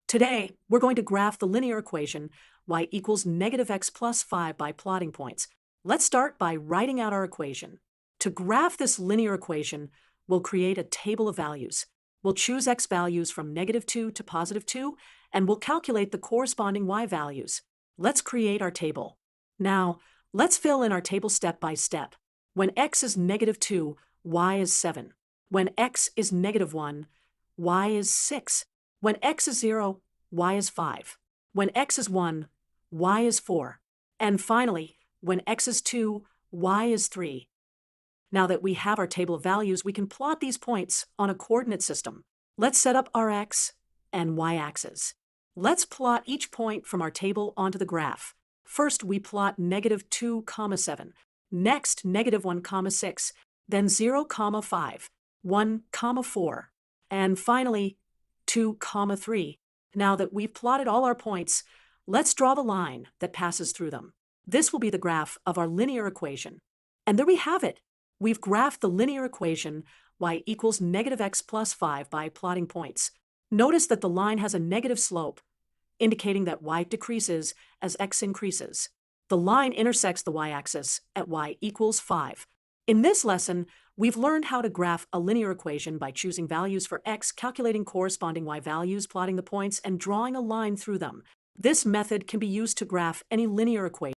Today, we're going to graph the linear equation y equals negative x plus 5 by plotting points. Let's start by writing out our equation. To graph this linear equation, we'll create a table of values. We'll choose x values from -2 to +2, and we'll calculate the corresponding y values. Let's create our table. Now, let's fill in our table step by step. When x is -2, y is 7. When x is -1, y is 6. When x is 0, y is 5. When x is 1, y is 4. And finally, when x is 2, y is 3. Now that we have our table of values, we can plot these points on a coordinate system. Let's set up our x and y-axis. Let's plot each point from our table onto the graph. First, we plot -2, 7. Next, -1, 6. Then 0, 5. 1, 4. And finally, 2, 3. Now that we've plotted all our points, let's draw the line that passes through them. This will be the graph of our linear equation. And there we have it. We've graphed the linear equation y equals -x plus 5 by plotting points. Notice that the line has a negative slope, indicating that y decreases as x increases. The line intersects the y-axis at y equals 5. In this lesson, we've learned how to graph a linear equation by choosing values for x, calculating corresponding y values, plotting the points, and drawing a line through them. This method can be used to graph any linear equation.